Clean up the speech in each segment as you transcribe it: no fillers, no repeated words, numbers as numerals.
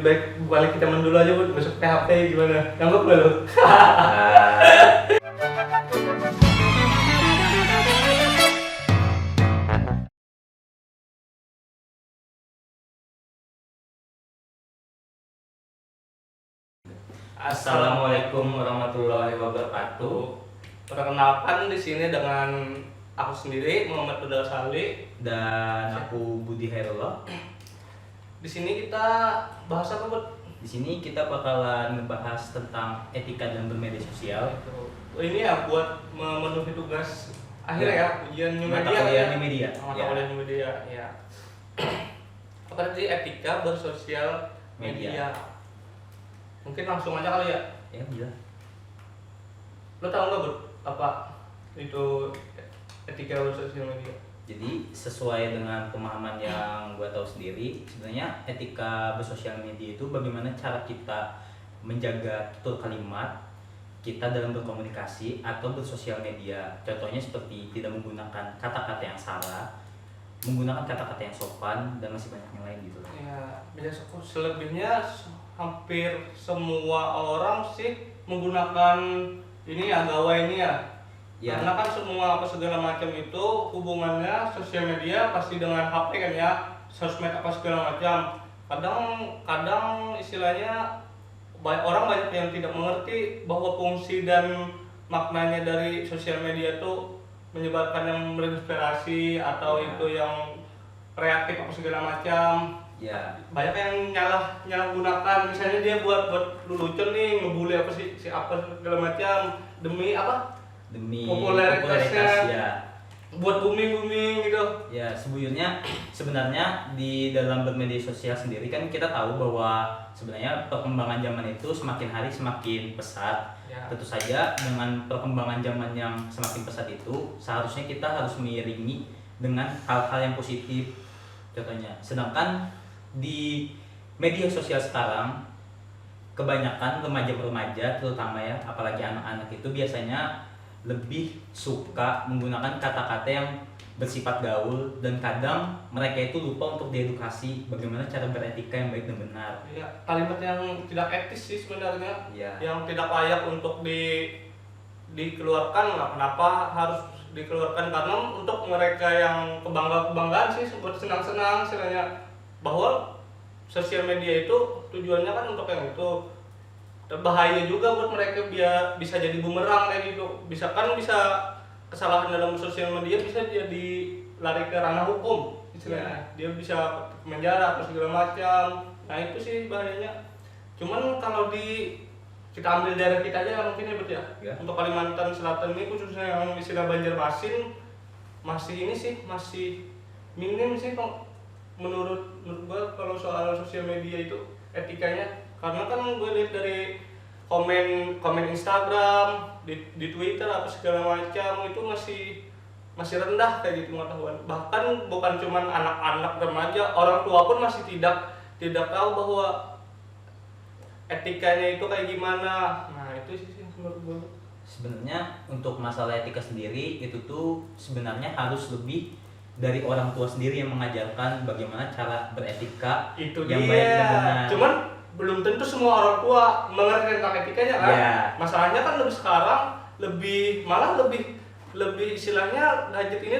baik balik kita dulu aja buat masuk PHP gimana? Nganggap nggak lo? Assalamualaikum warahmatullahi wabarakatuh. Perkenalkan di sini dengan aku sendiri Muhammad Rudal Sali Dan aku Budi Hairullah. Di sini kita bahas apa buat? Di sini kita bakalan ngebahas tentang etika dalam bermedia sosial. Ini ya buat memenuhi tugas akhir ya, ujian new Mata media. kuliah new media. Mata Ya. kuliah new media ya. Apa sih etika bersosial Media. media? Mungkin langsung aja kali ya. Ya, bila. Lo tau nggak Bud, apa itu etika bersosial media? Jadi sesuai dengan pemahaman yang gue tahu sendiri, sebenarnya etika bersosial media itu bagaimana cara kita menjaga tutur kalimat kita dalam berkomunikasi atau bersosial media. Contohnya seperti tidak menggunakan kata-kata yang salah, menggunakan kata-kata yang sopan, dan masih banyak yang lain gitu. Ya, biasa selebihnya hampir semua orang sih menggunakan ini ya, gawai ini ya. Ya. Karena kan semua apa segala macam itu hubungannya sosial media pasti dengan HP kan ya, sosmed apa segala macam. Kadang istilahnya orang banyak yang tidak mengerti bahwa fungsi dan maknanya dari sosial media itu menyebarkan yang berinspirasi atau Ya. itu yang kreatif apa segala macam. Ya, Banyak yang nyalah gunakan, misalnya dia buat lucu nih, ngebully apa si apa segala macam demi apa? demi Popularitasnya. ya. Buat booming gitu. Ya, sebenarnya di dalam bermedia sosial sendiri kan kita tahu bahwa sebenarnya perkembangan zaman itu semakin hari semakin pesat. Ya. Tentu saja dengan perkembangan zaman yang semakin pesat itu seharusnya kita harus mengiringi dengan hal-hal yang positif. Contohnya, sedangkan di media sosial sekarang kebanyakan remaja-remaja terutama ya, apalagi anak-anak itu biasanya lebih suka menggunakan kata-kata yang bersifat gaul, dan kadang mereka itu lupa untuk diedukasi bagaimana cara beretika yang baik dan benar. Ya, kalimat yang tidak etis sih sebenarnya, Ya. yang tidak layak untuk dikeluarkan. Nah, kenapa harus dikeluarkan? Karena untuk mereka yang kebanggaan sih, buat senang-senang istilahnya, bahwa sosial media itu tujuannya kan untuk yang itu. Bahaya juga buat mereka, biar bisa jadi bumerang kayak gitu. Bisa kesalahan dalam sosial media bisa jadi lari ke ranah hukum istilahnya. Dia bisa penjara atau segala macam. Nah, itu sih bahayanya. Cuman kalau kita ambil daerah kita aja mungkin ya Bet ya. Ya. Untuk Kalimantan Selatan ini khususnya yang istilah Banjarmasin masih minim sih kok menurut gua kalau soal sosial media itu etikanya. Karena kan gue lihat dari komen Instagram, di Twitter apa segala macam itu masih rendah kayak gitu pengetahuan. Bahkan bukan cuma anak-anak remaja, orang tua pun masih tidak tahu bahwa etikanya itu kayak gimana. Nah, itu sih menurut gue. Sebenarnya untuk masalah etika sendiri itu tuh sebenarnya harus lebih dari orang tua sendiri yang mengajarkan bagaimana cara beretika Itu yang dia. baik dan benar. Cuman belum tentu semua orang tua mengerti tentang etikanya kan. Ya. Masalahnya kan lebih istilahnya gadget ini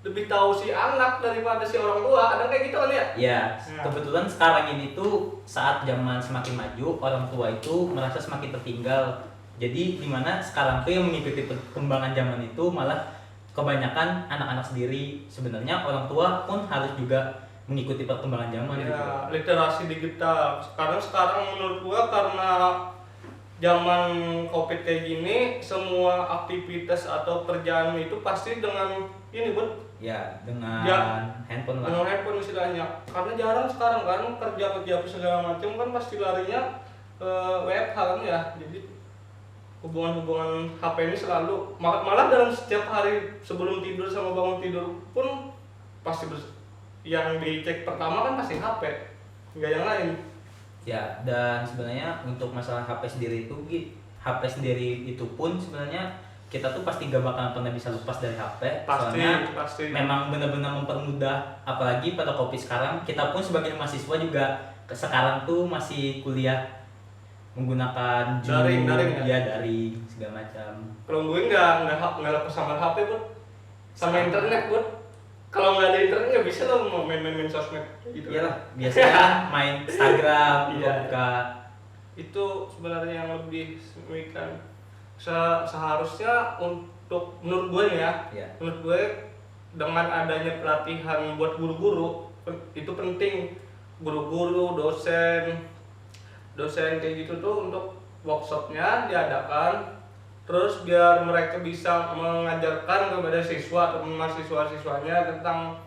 lebih tahu si anak daripada si orang tua. Ada kayak gitu kan ya? Ya, Ya. kebetulan sekarang ini tuh saat zaman semakin maju, orang tua itu merasa semakin tertinggal. Jadi dimana sekarang tuh yang mengikuti perkembangan zaman itu malah kebanyakan anak-anak sendiri. Sebenarnya orang tua pun harus juga mengikuti perkembangan zaman Ya, gitu. literasi digital. Sekarang menurut gua karena zaman Covid kayak gini, semua aktivitas atau kerjaan itu pasti dengan ini Bud, Ya, dengan Ya. handphone lah. dengan handphone istilahnya. Karena jarang sekarang kan kerja segala macam kan pasti larinya ke WFH kan ya. Jadi hubungan HP ini selalu malah dalam setiap hari sebelum tidur sama bangun tidur pun pasti yang dicek pertama kan pasti HP, nggak yang lain. Ya, dan sebenarnya untuk masalah HP sendiri itu pun sebenarnya kita tuh pasti gak bakal pernah bisa lepas dari HP. Soalnya Pasti. memang benar-benar mempermudah, apalagi pada Covid sekarang kita pun sebagai mahasiswa juga sekarang tuh masih kuliah menggunakan Daring ya? daring segala macam. Kalau gue nggak lepas sama HP pun, sama internet pun. Kalau nggak ada internet nggak bisa lo mau main sosmed gitu. Iyalah, biasanya main Instagram, Iya. buka. Itu sebenarnya yang lebih signifikan. Seharusnya untuk menurut gue nih ya, Ya. menurut gue dengan adanya pelatihan buat guru-guru itu penting. Guru-guru, dosen kayak gitu tuh untuk workshopnya diadakan, terus biar mereka bisa mengajarkan kepada siswa atau mahasiswa-siswanya tentang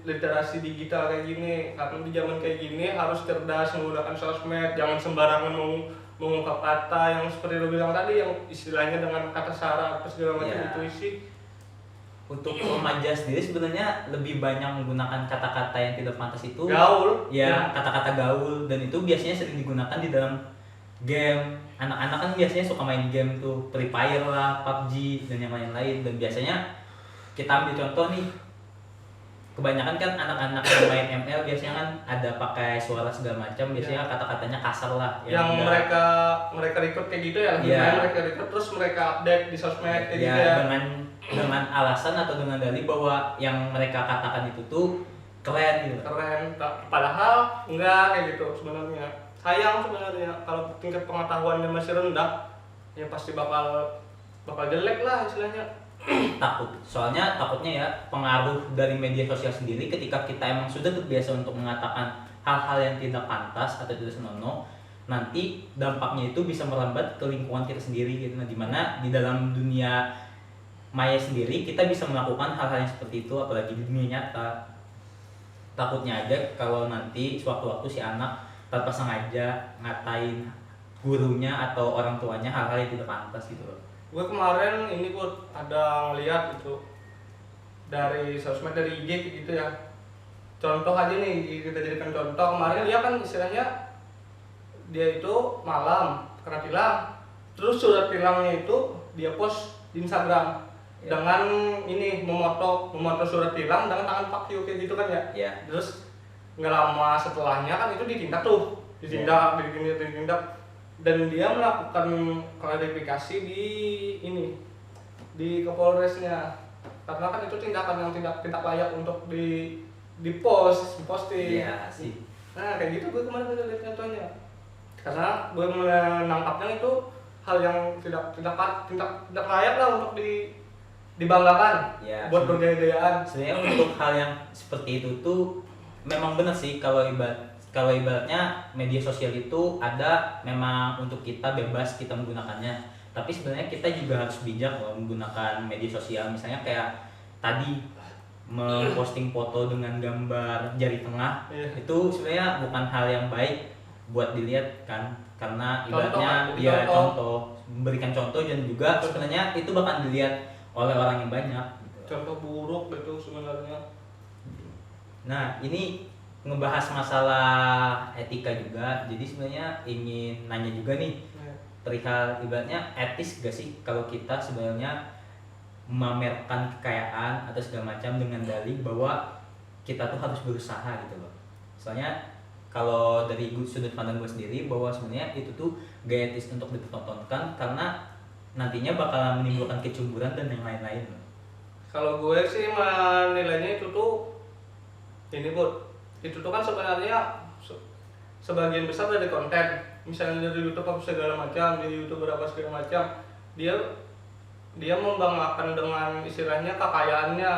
literasi digital kayak gini. Karena di zaman kayak gini harus cerdas menggunakan sosmed, jangan sembarangan mengungkap kata yang seperti lo bilang tadi, yang istilahnya dengan kata sara atau segala macam Ya. itu isi. Untuk remaja sendiri sebenarnya lebih banyak menggunakan kata-kata yang tidak pantas itu. Gaul. Ya, kata-kata gaul, dan itu biasanya sering digunakan di dalam game. Anak-anak kan biasanya suka main game tuh, Free Fire lah, PUBG dan yang lain-lain. Dan biasanya kita ambil contoh nih, kebanyakan kan anak-anak yang main ML biasanya kan ada pakai suara segala macam, biasanya kata-katanya kasar lah. Yang mereka record kayak gitu ya, mereka record terus mereka update di sosmed kayak ya, gitu ya. dengan alasan atau dengan dalih bahwa yang mereka katakan itu tuh keren gitu. Keren, padahal enggak kayak gitu sebenarnya. Sayang sebenarnya kalau tingkat pengetahuannya masih rendah, ya pasti bakal jelek lah istilahnya. Takutnya ya pengaruh dari media sosial sendiri ketika kita emang sudah terbiasa untuk mengatakan hal-hal yang tidak pantas atau tidak senonoh, nanti dampaknya itu bisa merambat ke lingkungan kita sendiri gitu. Nah, dimana di dalam dunia maya sendiri kita bisa melakukan hal-hal yang seperti itu, apalagi di dunia nyata. Takutnya aja kalau nanti sewaktu-waktu si anak tanpa sengaja ngatain gurunya atau orang tuanya hal-hal yang tidak pantas gitu loh. Gue kemarin ini gue ada ngeliat itu dari sosmed, dari IG gitu ya. Contoh aja nih, kita jadikan contoh. Kemarin dia kan istilahnya dia itu malam kena tilang, terus surat tilangnya itu dia post di Instagram dengan ini memoto surat tilang dengan tangan fuck you kayak gitu kan ya. Terus nggak lama setelahnya kan itu ditindak dan dia melakukan klarifikasi di Kapolresnya, karena kan itu tindakan yang tidak layak untuk posting. Iya sih. Nah kayak gitu gue kemarin udah lihat contohnya, karena gue menangkapnya itu hal yang tidak layak lah untuk dibanggakan Ya, buat bergaya-gayaan. Sebenarnya untuk hal yang seperti itu tuh memang benar sih, kalau ibaratnya media sosial itu ada memang untuk kita bebas kita menggunakannya, tapi sebenarnya kita juga harus bijak loh menggunakan media sosial. Misalnya kayak tadi memposting foto dengan gambar jari tengah, itu sebenarnya bukan hal yang baik buat dilihat kan, karena ibaratnya contoh, memberikan contoh, dan juga sebenarnya itu bakal dilihat oleh orang yang banyak gitu. Contoh buruk itu sebenarnya. Nah, ini ngebahas masalah etika juga, jadi sebenarnya ingin nanya juga nih perihal ibaratnya etis gak sih kalau kita sebenarnya memamerkan kekayaan atau segala macam dengan dalih bahwa kita tuh harus berusaha gitu loh. Soalnya kalau dari sudut pandang gue sendiri bahwa sebenarnya itu tuh gak etis untuk dipertontonkan, karena nantinya bakalan menimbulkan kecemburuan dan yang lain-lain. Kalau gue sih menilainya itu tuh ini itu tuh kan sebenarnya sebagian besar dari konten, misalnya dari YouTube apa segala macam, di YouTube berapa segala macam, dia membanggakan dengan istilahnya kekayaannya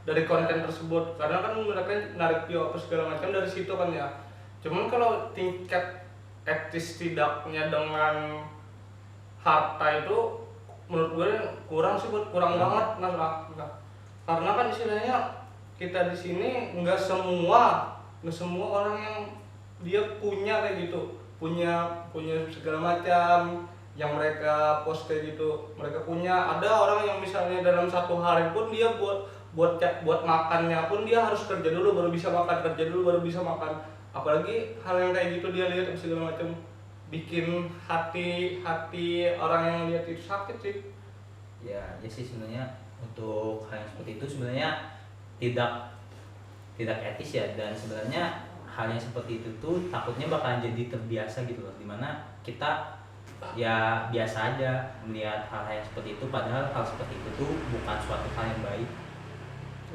dari konten tersebut, karena kan mereka narik view apa segala macam dari situ kan ya. Cuman kalau tingkat etis tidaknya dengan harta itu menurut gue kurang banget nah. Karena kan istilahnya kita di sini nggak semua orang yang dia punya kayak gitu, punya segala macam yang mereka post kayak gitu. Mereka punya, ada orang yang misalnya dalam satu hari pun dia buat makannya pun dia harus kerja dulu baru bisa makan, apalagi hal yang kayak gitu dia lihat segala macam, bikin hati orang yang lihat itu sakit sih. Ya sih, sebenarnya untuk hal yang seperti itu sebenarnya tidak etis ya, dan sebenarnya hal yang seperti itu tuh takutnya bakalan jadi terbiasa gitu loh, dimana kita ya biasa aja melihat hal-hal yang seperti itu, padahal hal seperti itu tuh bukan suatu hal yang baik.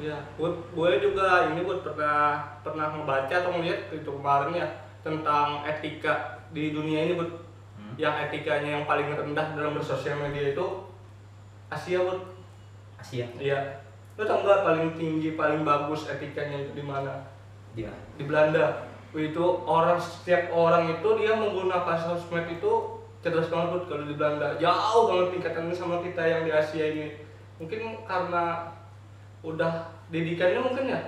Ya, gue juga ini gue pernah membaca atau melihat itu kemarin ya tentang etika di dunia ini, Bud. Yang etikanya yang paling rendah dalam bersosial media itu Asia, Bud. Asia. Iya. Lo tau nggak paling tinggi, paling bagus etikanya itu di mana? Di mana? Di Belanda. Itu setiap orang itu dia menggunakan sosmed itu cerdas banget, Bud. Kalau di Belanda jauh banget tingkatannya sama kita yang di Asia ini. Mungkin karena udah didikannya mungkin ya,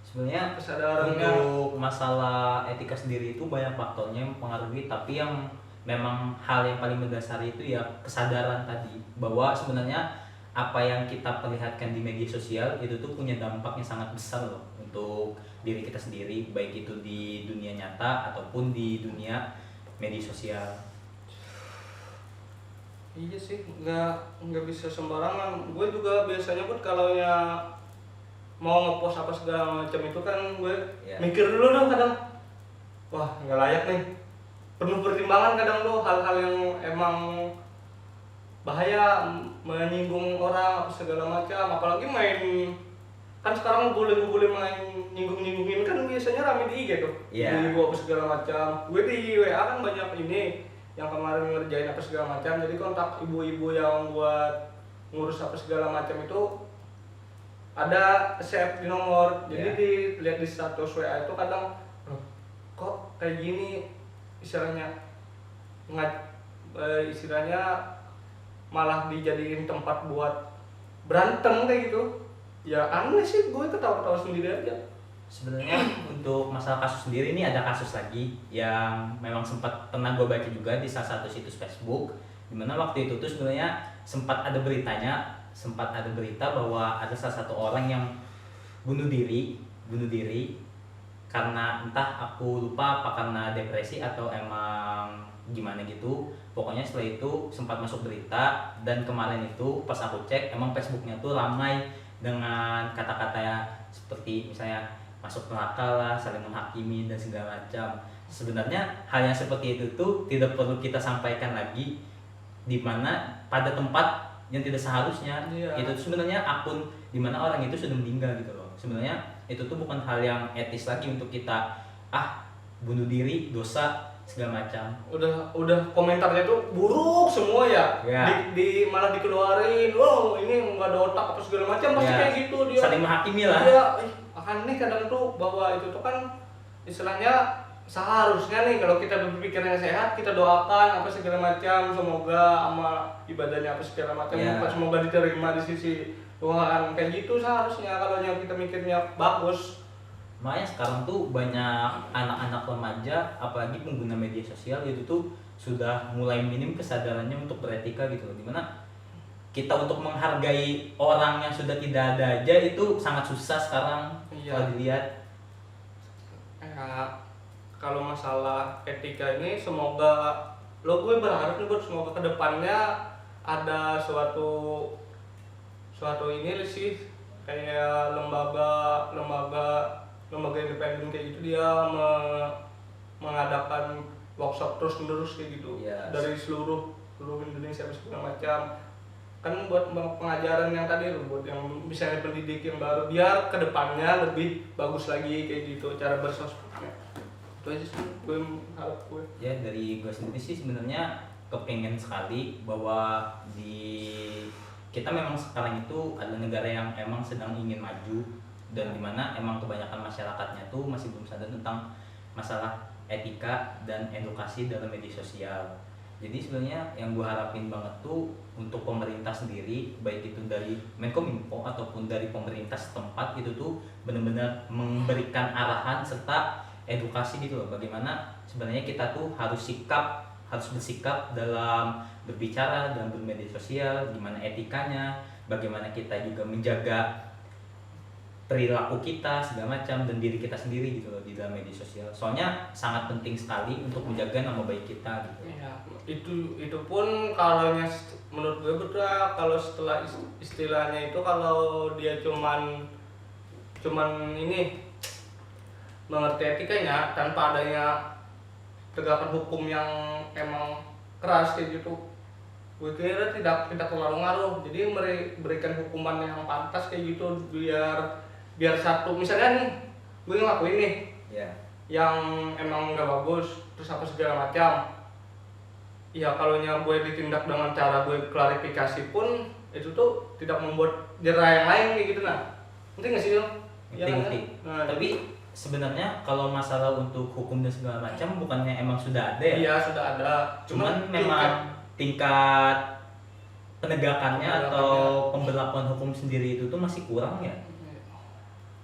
sebenarnya kesadarannya. untuk masalah etika sendiri itu banyak faktornya yang mempengaruhi, tapi yang memang hal yang paling mendasar itu ya kesadaran tadi, bahwa sebenarnya apa yang kita perlihatkan di media sosial itu tuh punya dampak yang sangat besar loh untuk diri kita sendiri, baik itu di dunia nyata ataupun di dunia media sosial. Iya sih, nggak bisa sembarangan. Gue juga biasanya Bud kalau ya mau ngepost apa segala macam itu kan gue mikir dulu dong kadang. Wah, nggak layak nih. Penuh pertimbangan kadang tuh hal-hal yang emang bahaya, menyinggung orang apa segala macam. Apalagi main, kan sekarang boleh main nyinggung-nyinggungin kan biasanya rame di IG tuh. Ibu-ibu apa segala macam. Gue di WA kan banyak ini yang kemarin ngerjain apa segala macam, jadi kontak ibu-ibu yang buat ngurus apa segala macam itu ada save di nomor, jadi dilihat di status WA itu kadang kok kayak gini istilahnya istilahnya malah dijadiin tempat buat berantem kayak gitu ya. Aneh sih, gue ketawa-ketawa sendiri aja. Sebenarnya untuk masalah kasus sendiri ini ada kasus lagi yang memang sempat pernah gue baca juga di salah satu situs Facebook, dimana waktu itu tuh sebenarnya sempat ada berita bahwa ada salah satu orang yang bunuh diri karena entah aku lupa apa karena depresi atau emang gimana gitu. Pokoknya setelah itu sempat masuk berita, dan kemarin itu pas aku cek emang Facebooknya tuh ramai dengan kata-kata seperti misalnya masuk neraka lah, saling menghakimi dan segala macam. Sebenarnya hal yang seperti itu tuh tidak perlu kita sampaikan lagi, di mana pada tempat yang tidak seharusnya. Itu sebenarnya akun di mana orang itu sudah meninggal gitu loh. Sebenarnya itu tuh bukan hal yang etis lagi untuk kita bunuh diri, dosa segala macam. Udah komentarnya tuh buruk semua ya. Malah dikeluarin, ini nggak ada otak apa segala macam, pasti kayak gitu dia. Saling menghakimi lah. Iya, aneh kadang tuh bahwa itu tuh kan istilahnya seharusnya nih kalau kita berpikirnya sehat, kita doakan apa segala macam, semoga amal ibadahnya apa segala macam semoga diterima di sisi Tuhan, kayak gitu seharusnya kalau yang kita mikirnya bagus. Makanya sekarang tuh banyak anak-anak remaja apalagi pengguna media sosial itu tuh sudah mulai minim kesadarannya untuk beretika gitu loh, dimana kita untuk menghargai orang yang sudah tidak ada aja itu sangat susah sekarang. Kalau dilihat kalau masalah etika ini semoga gue berharap nih semoga kedepannya ada suatu ini sih kayak lembaga independen kayak gitu, dia mengadakan workshop terus menerus kayak gitu dari seluruh Indonesia segala macam kan, buat pengajaran yang tadi buat yang misalnya pendidik yang baru biar kedepannya lebih bagus lagi kayak gitu cara bersosmednya. Itu aja sih gue harap gue. Ya dari gue sendiri sih sebenarnya kepengen sekali bahwa di kita memang sekarang itu ada negara yang emang sedang ingin maju, dan dimana emang kebanyakan masyarakatnya tuh masih belum sadar tentang masalah etika dan edukasi dalam media sosial. Jadi sebenarnya yang gue harapin banget tuh untuk pemerintah sendiri, baik itu dari Menkominfo ataupun dari pemerintah setempat, itu tuh benar-benar memberikan arahan serta edukasi gitu loh, bagaimana sebenarnya kita tuh harus bersikap dalam berbicara dalam bermedia sosial, gimana etikanya, bagaimana kita juga menjaga perilaku kita segala macam dan diri kita sendiri gitu loh di dalam media sosial. Soalnya sangat penting sekali untuk menjaga nama baik kita gitu. Ya, itu pun kalau menurut gue betul kalau setelah istilahnya itu kalau dia cuman ini mengerti etikanya tanpa adanya tegakan hukum yang emang keras kayak gitu, gue kira tidak terlalu ngaruh. Jadi berikan hukuman yang pantas kayak gitu, biar satu misalnya nih gue ngelakuin nih Ya. yang emang nggak bagus terus apa segala macam, ya kalau gue ditindak dengan cara gue klarifikasi pun itu tuh tidak membuat jera yang lain kayak gitu. Nah ngerti nggak sih lo? Ngerti. Nah, Tapi sebenarnya kalau masalah untuk hukum dan segala macam bukannya emang sudah ada ya? iya sudah ada, Cuman memang tingkat penegakannya atau pemberlakuan hukum sendiri itu tuh masih kurang ya.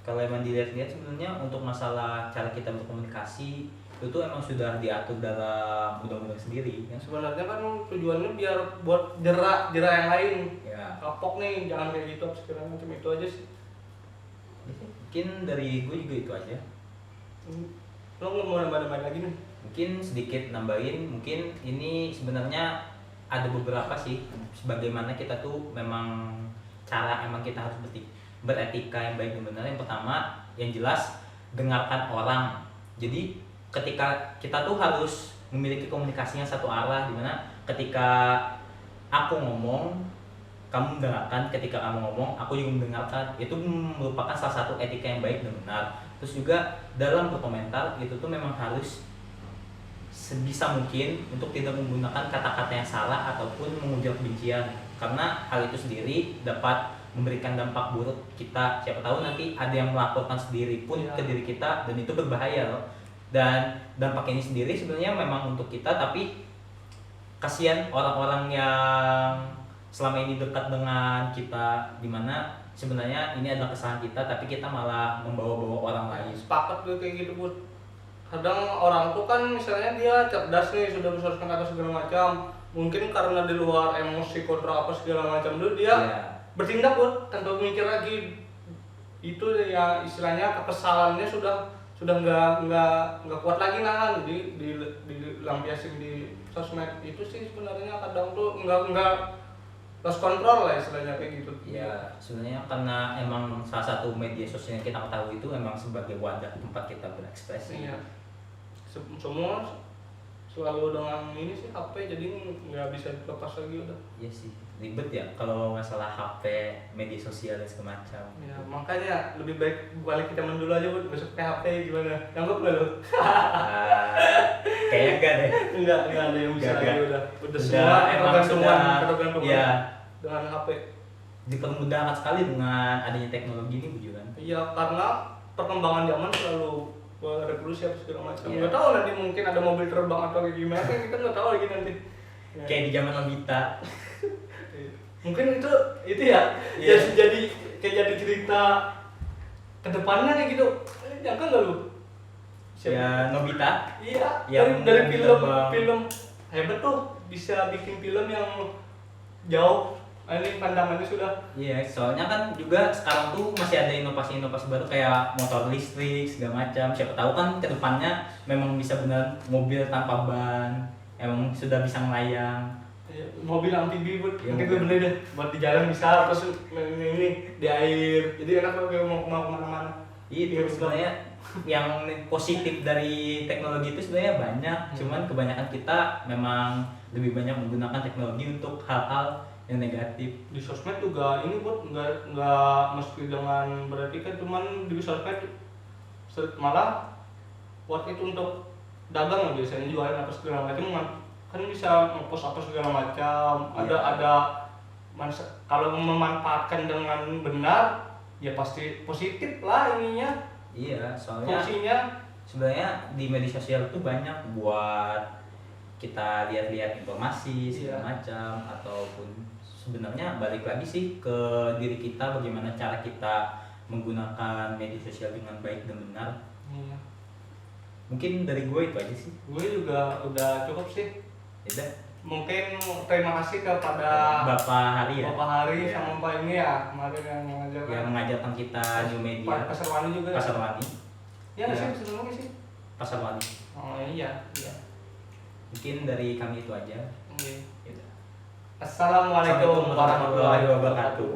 Kalau emang dilihat-lihat sebenarnya untuk masalah cara kita berkomunikasi itu tuh emang sudah diatur dalam undang-undang sendiri ya. sebenarnya kan tujuannya biar buat jera yang lain, Ya. kapok nih jangan kayak gitu segala macam, itu aja sih. Mungkin dari gue juga itu aja. Lo nggak mau nambah-nambahin lagi nih? Mungkin sedikit nambahin, mungkin ini sebenarnya ada beberapa sih sebagaimana kita tuh memang cara emang kita harus beretika yang baik dan benar. Yang pertama yang jelas dengarkan orang. Jadi ketika kita tuh harus memiliki komunikasi yang satu arah, dimana ketika aku ngomong kamu mendengarkan, ketika kamu ngomong aku juga mendengarkan. Itu merupakan salah satu etika yang baik dan benar. Terus juga dalam berkomentar itu tuh memang harus sebisa mungkin untuk tidak menggunakan kata-kata yang salah ataupun mengujar kebencian, karena hal itu sendiri dapat memberikan dampak buruk kita. Siapa tahu nanti ada yang melaporkan sendiri pun ke diri kita dan itu berbahaya loh. Dan dampak ini sendiri sebenarnya memang untuk kita, tapi kasihan orang-orang yang selama ini dekat dengan kita, dimana sebenarnya ini adalah kesalahan kita tapi kita malah membawa-bawa orang lain. Sepakat gue kayak gitu Bud. Kadang orang tuh kan misalnya dia cerdas nih, sudah besar kata segala macam, mungkin karena di luar emosi kontra apa segala macam dulu dia bertindak Bud tanpa mikir lagi. Itu ya istilahnya kekesalannya sudah nggak kuat lagi nahan, dilampiasin di sosmed. Itu sih sebenarnya kadang tuh nggak lost control lah istilahnya kayak gitu. Ya sebenarnya karena emang salah satu media sosial yang kita ketahui itu emang sebagai wadah tempat kita berekspresi. Iya. Semua selalu dengan ini sih HP, jadi nggak bisa dilepas lagi udah. Iya sih, ribet ya kalau masalah HP, media sosial dan segala macam. Ya makanya lebih baik balik kita dulu aja buat besok ke HP gimana? Nganggep nggak lo? Kayaknya enggak deh. Enggak ada yang bisa Enggak. lagi udah semua emang sudah ya dengan HP. dipermudahkan sekali dengan adanya teknologi ini bujuran. Iya, karena perkembangan zaman selalu revolusi apa segala macam. Iya. Nggak tahu nanti mungkin ada mobil terbang atau kayak gimana, kan kita nggak tahu lagi nanti. Ya. Kayak di zaman Nobita. Mungkin itu ya, Iya. jadi cerita kedepannya kayak gitu. Nyangka nggak lu? Ya Nobita. Iya. Yang Dari terbang. film hebat tuh bisa bikin film yang jauh. Ini pandangannya sudah. Iya, soalnya kan juga sekarang tuh masih ada inovasi-inovasi baru kayak motor listrik segala macam. Siapa tahu kan kedepannya memang bisa benar mobil tanpa ban, emang sudah bisa melayang. Iya, mobil amfibi buat Iya, nanti gue mobil. beli deh buat di jalan bisa, terus ini di air, jadi enak kalau mau kemana-mana. Itu sebenarnya yang positif dari teknologi itu sebenarnya banyak, cuman kebanyakan kita memang lebih banyak menggunakan teknologi untuk hal-hal yang negatif. Di sosmed juga ini buat nggak mesti dengan berarti kan, cuman di sosmed malah buat itu untuk dagang lah, biasanya jualan apa segala macam kan bisa ngepost apa segala macam. Iya. Ada kalau memanfaatkan dengan benar ya pasti positif lah ininya. Iya, soalnya Fungsinya sebenarnya di media sosial itu banyak buat kita lihat-lihat informasi segala macam, ataupun sebenarnya balik lagi sih ke diri kita, bagaimana cara kita menggunakan media sosial dengan baik dan benar. iya. Mungkin dari gue itu aja sih. Gue juga udah cukup sih. Udah. Mungkin terima kasih kepada Bapak Hari ya. Bapak Hari Iya. sama Pak ini ya kemarin yang mengajarkan. Yang mengajarkan kita new media. Pak Pasarwani juga. Pasarwani. Ya nggak Iya. sih, Pasarwani sih. Pasarwani. Oh iya. Mungkin dari kami itu aja. Oke. Yaudah. Assalamualaikum warahmatullahi wabarakatuh.